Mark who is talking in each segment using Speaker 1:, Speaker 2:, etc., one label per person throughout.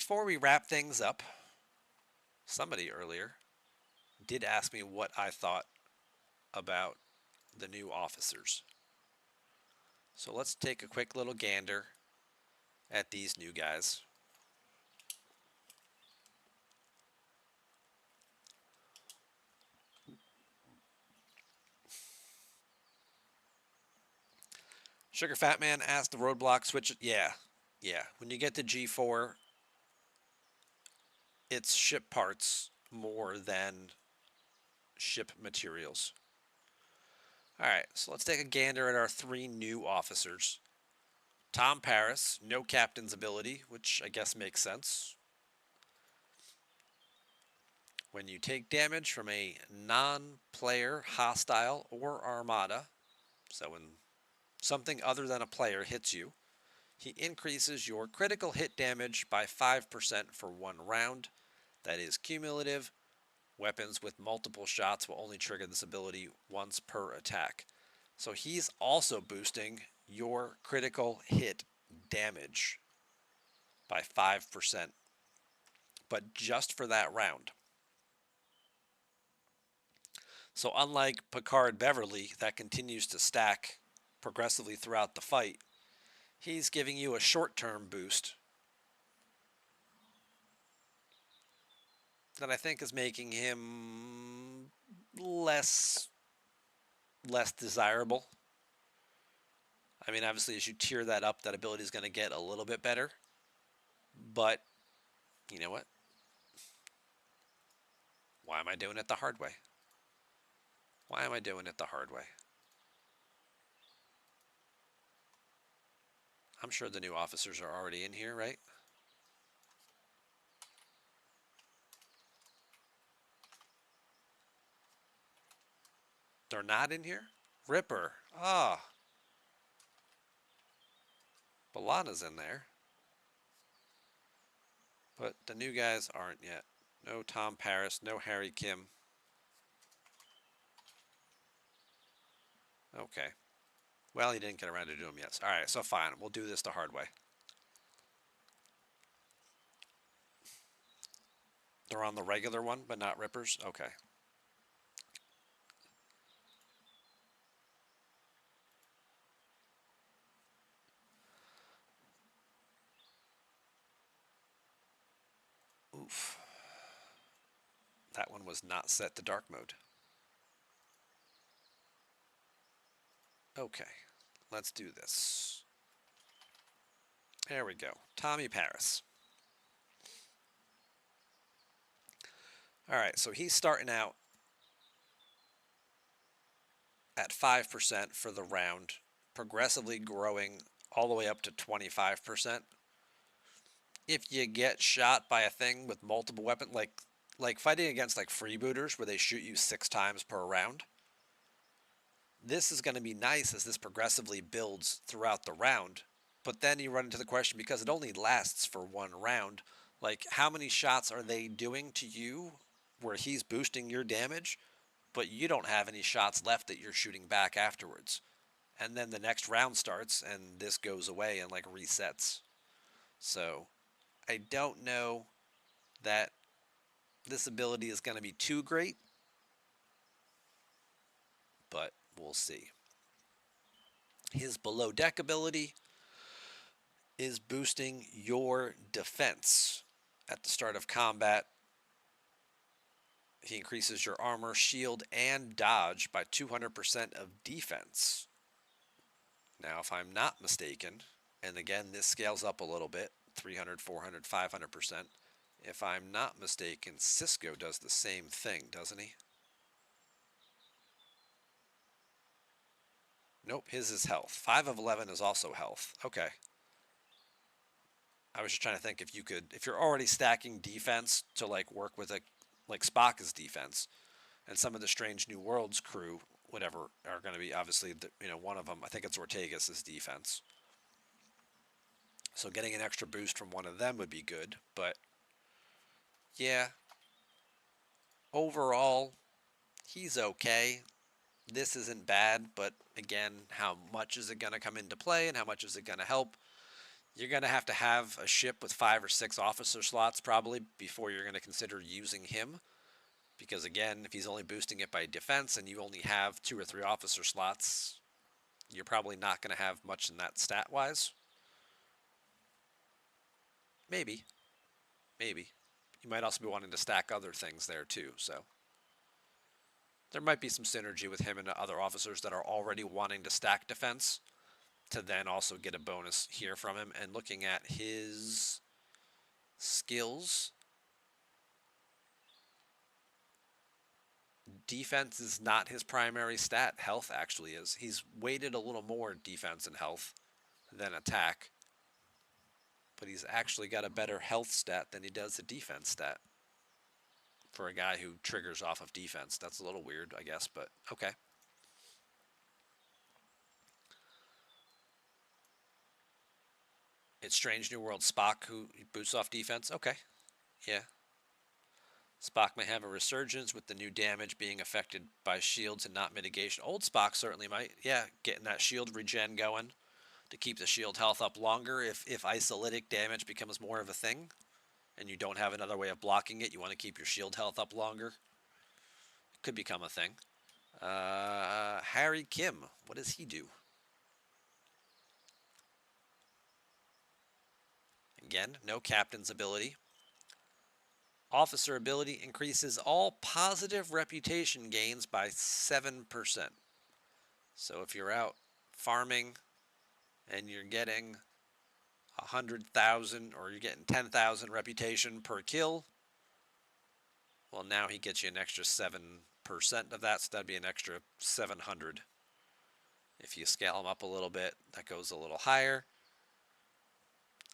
Speaker 1: before we wrap things up, somebody earlier did ask me what I thought about the new officers. So let's take a quick little gander at these new guys. Sugar Fat Man asked the roadblock switch. Yeah, yeah. When you get to G4, it's ship parts more than ship materials. Alright, so let's take a gander at our three new officers. Tom Paris, no captain's ability, which I guess makes sense. When you take damage from a non-player, hostile, or armada, so when something other than a player hits you, he increases your critical hit damage by 5% for 1 round. That is cumulative. Weapons with multiple shots will only trigger this ability once per attack. So he's also boosting your critical hit damage by 5%, but just for that round. So unlike Picard Beverly, that continues to stack progressively throughout the fight, he's giving you a short-term boost that I think is making him less desirable. I mean, obviously, as you tier that up, that ability is going to get a little bit better. But, you know what? Why am I doing it the hard way? Why am I doing it the hard way? I'm sure the new officers are already in here, right? They're not in here? Ripper. Ah. Balana's in there. But the new guys aren't yet. No Tom Paris, no Harry Kim. Okay. Well, he didn't get around to do them yet. Alright, so fine. We'll do this the hard way. They're on the regular one, but not Rippers? Okay. Oof. That one was not set to dark mode. Okay. Let's do this. There we go. Tommy Paris. Alright, so he's starting out at 5% for the round, progressively growing all the way up to 25%. If you get shot by a thing with multiple weapons, like fighting against like freebooters where they shoot you 6 times per round, this is going to be nice as this progressively builds throughout the round. But then you run into the question, because it only lasts for 1 round, like how many shots are they doing to you where he's boosting your damage, but you don't have any shots left that you're shooting back afterwards. And then the next round starts and this goes away and like resets. So I don't know that this ability is going to be too great, but we'll see. His below deck ability is boosting your defense. At the start of combat, he increases your armor, shield, and dodge by 200% of defense. Now, if I'm not mistaken, and again, this scales up a little bit, 300, 400, 500%. If I'm not mistaken, Cisco does the same thing, doesn't he? Nope, his is health. 5 of 11 is also health. Okay. I was just trying to think if you could, if you're already stacking defense to like work with a, like Spock's defense, and some of the Strange New Worlds crew, whatever, are going to be obviously, one of them, I think it's Ortegas' defense. So getting an extra boost from one of them would be good, but yeah, overall, he's okay. This isn't bad, but again, how much is it going to come into play and how much is it going to help? You're going to have a ship with 5 or 6 officer slots probably before you're going to consider using him. Because again, if he's only boosting it by defense and you only have 2 or 3 officer slots, you're probably not going to have much in that stat-wise. Maybe. Maybe. You might also be wanting to stack other things there too, so there might be some synergy with him and other officers that are already wanting to stack defense to then also get a bonus here from him. And looking at his skills, defense is not his primary stat. Health actually is. He's weighted a little more defense and health than attack, but he's actually got a better health stat than he does a defense stat for a guy who triggers off of defense. That's a little weird, I guess, but okay. It's Strange New World Spock who boosts off defense. Okay, yeah. Spock may have a resurgence with the new damage being affected by shields and not mitigation. Old Spock certainly might. Yeah, getting that shield regen going to keep the shield health up longer if isolytic damage becomes more of a thing and you don't have another way of blocking it. You want to keep your shield health up longer. It could become a thing. Harry Kim, what does he do? Again, no captain's ability. Officer ability increases all positive reputation gains by 7%. So if you're out farming and you're getting 100,000 or you're getting 10,000 reputation per kill, well, now he gets you an extra 7% of that, so that'd be an extra 700. If you scale him up a little bit, that goes a little higher.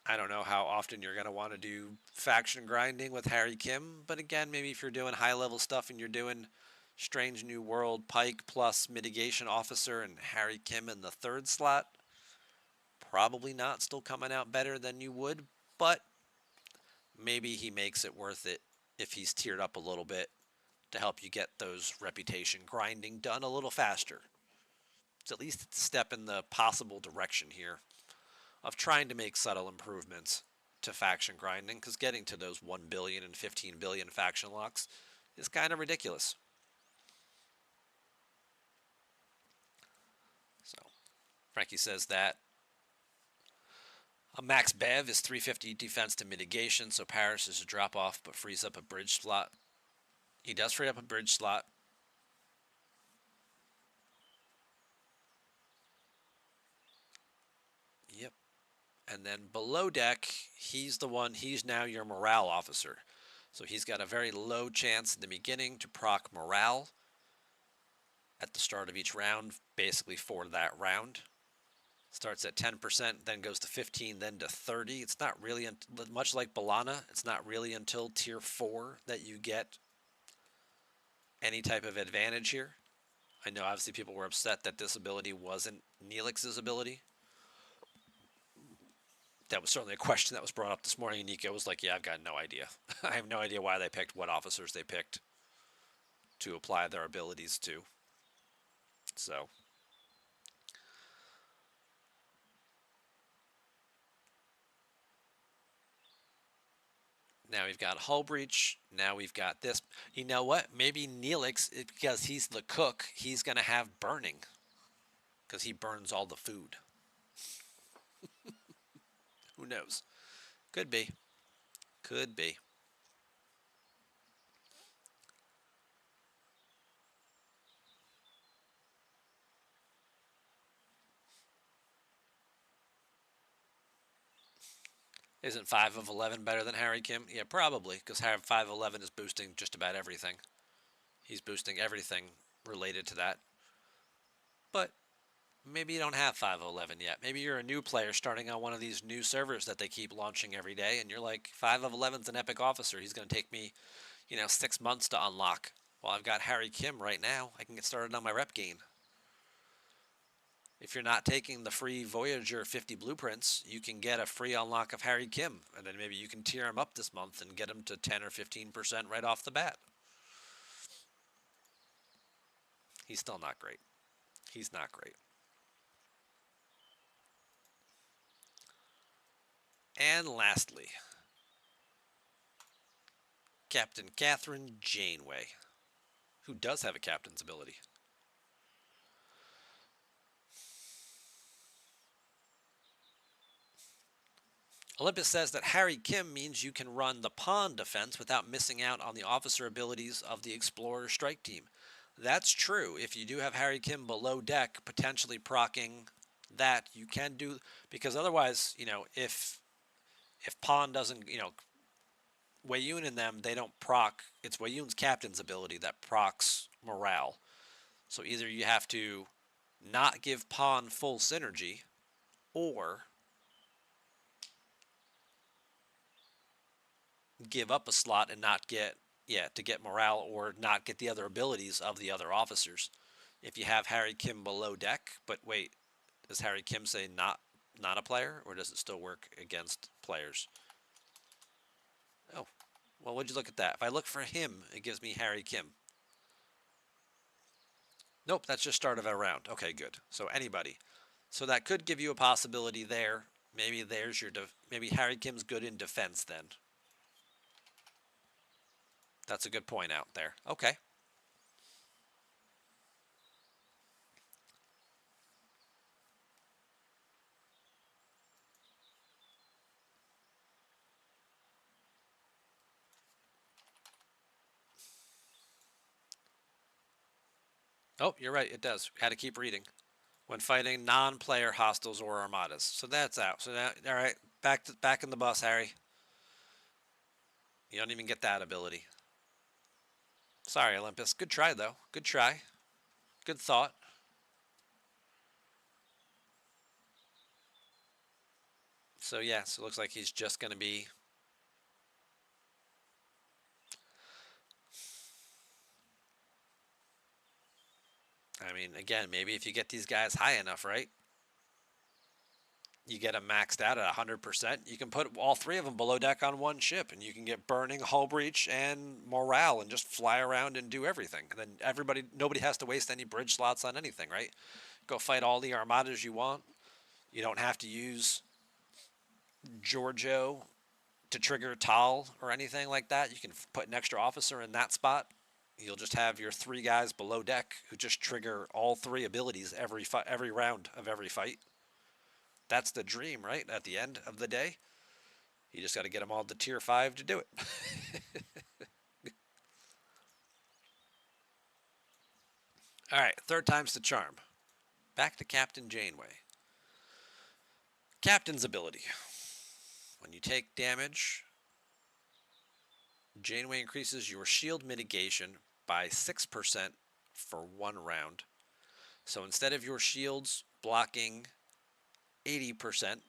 Speaker 1: I don't know how often you're going to want to do faction grinding with Harry Kim, but again, maybe if you're doing high-level stuff and you're doing Strange New World Pike plus Mitigation Officer and Harry Kim in the 3rd slot, probably not still coming out better than you would, but maybe he makes it worth it if he's tiered up a little bit to help you get those reputation grinding done a little faster. It's at least a step in the possible direction here of trying to make subtle improvements to faction grinding, because getting to those 1 billion and 15 billion faction locks is kind of ridiculous. So, Frankie says that a max Bev is 350 defense to mitigation, so Paris is a drop off but frees up a bridge slot. He does free up a bridge slot. Yep. And then below deck, he's now your morale officer. So he's got a very low chance in the beginning to proc morale at the start of each round, basically for that round. Starts at 10%, then goes to 15, then to 30. It's not really, much like Balana, it's not really until tier 4 that you get any type of advantage here. I know obviously people were upset that this ability wasn't Neelix's ability. That was certainly a question that was brought up this morning, and Nico was like, yeah, I've got no idea. I have no idea why they picked what officers they picked to apply their abilities to. So, now we've got hull breach. Now we've got this. You know what? Maybe Neelix, because he's the cook, he's going to have burning. Because he burns all the food. Who knows? Could be. Could be. Isn't 5 of 11 better than Harry Kim? Yeah, probably, because 5 of 11 is boosting just about everything. He's boosting everything related to that. But maybe you don't have 5 of 11 yet. Maybe you're a new player starting on one of these new servers that they keep launching every day, and you're like, 5 of 11's an epic officer. He's going to take me, 6 months to unlock. Well, I've got Harry Kim right now. I can get started on my rep gain. If you're not taking the free Voyager 50 blueprints, you can get a free unlock of Harry Kim, and then maybe you can tier him up this month and get him to 10 or 15% right off the bat. He's still not great. He's not great. And lastly, Captain Catherine Janeway, who does have a captain's ability. Olympus says that Harry Kim means you can run the pawn defense without missing out on the officer abilities of the Explorer Strike Team. That's true. If you do have Harry Kim below deck, potentially procking that, you can do, because otherwise, if pawn doesn't, Wayun and them, they don't proc. It's Wayun's captain's ability that procs morale. So either you have to not give pawn full synergy, or give up a slot and not get, to get morale, or not get the other abilities of the other officers. If you have Harry Kim below deck, but wait, does Harry Kim say not a player, or does it still work against players? Oh, well, would you look at that? If I look for him, it gives me Harry Kim. Nope, that's just start of a round. Okay, good. So anybody. So that could give you a possibility there. Maybe there's your maybe Harry Kim's good in defense then. That's a good point out there. Okay. Oh, you're right. It does. Had to keep reading. When fighting non-player hostiles or armadas. So that's out. So now, all right, back in the bus, Harry. You don't even get that ability. Sorry, Olympus. Good try, though. Good try. Good thought. So, yeah, so it looks like he's just going to be... I mean, again, maybe if you get these guys high enough, right? You get them maxed out at 100%. You can put all three of them below deck on one ship, and you can get burning, hull breach, and morale, and just fly around and do everything. And then nobody has to waste any bridge slots on anything, right? Go fight all the armadas you want. You don't have to use Giorgio to trigger Tal or anything like that. You can put an extra officer in that spot. You'll just have your three guys below deck who just trigger all three abilities every round of every fight. That's the dream, right? At the end of the day, you just got to get them all to tier 5 to do it. All right, third time's the charm. Back to Captain Janeway. Captain's ability. When you take damage, Janeway increases your shield mitigation by 6% for 1 round. So instead of your shields blocking 80%,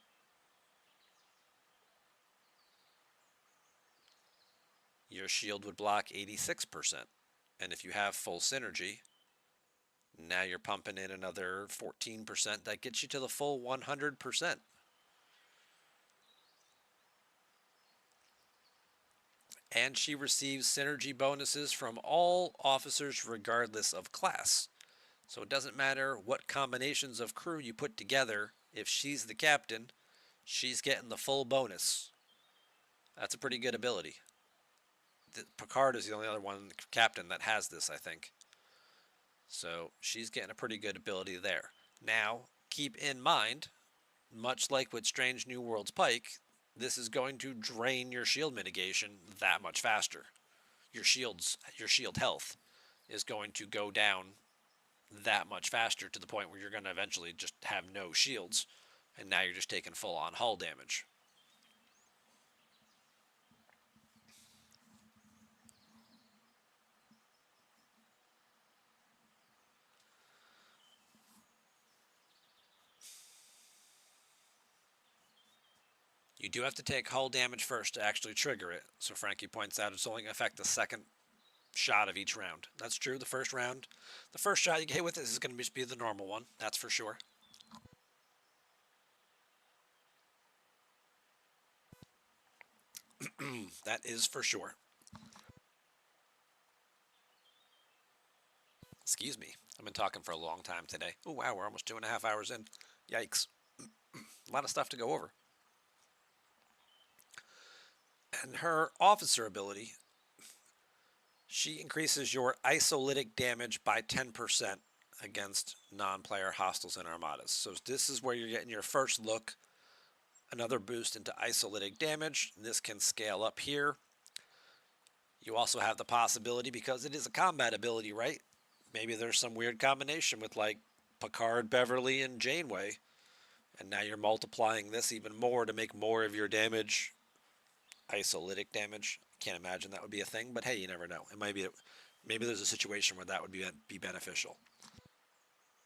Speaker 1: your shield would block 86%. And if you have full synergy, now you're pumping in another 14%. That gets you to the full 100%. And she receives synergy bonuses from all officers regardless of class. So it doesn't matter what combinations of crew you put together. If she's the captain, she's getting the full bonus. That's a pretty good ability. Picard is the only other one, captain, that has this, I think. So she's getting a pretty good ability there. Now, keep in mind, much like with Strange New Worlds Pike, this is going to drain your shield mitigation that much faster. Your shield health is going to go down that much faster, to the point where you're going to eventually just have no shields, and now you're just taking full-on hull damage. You do have to take hull damage first to actually trigger it. So Frankie points out it's only going to affect the second shot of each round. That's true. The first shot you get hit with is going to be the normal one. That's for sure. That is for sure. Excuse me. I've been talking for a long time today. Oh, wow. We're almost 2.5 hours in. Yikes. A lot of stuff to go over. And her officer ability, she increases your isolytic damage by 10% against non-player hostiles and armadas. So this is where you're getting your first look, another boost into isolytic damage. This can scale up here. You also have the possibility, because it is a combat ability, right? Maybe there's some weird combination with like Picard, Beverly, and Janeway, and now you're multiplying this even more to make more of your damage isolytic damage. Can't imagine that would be a thing, but hey, you never know. It might be. Maybe there's a situation where that would be beneficial.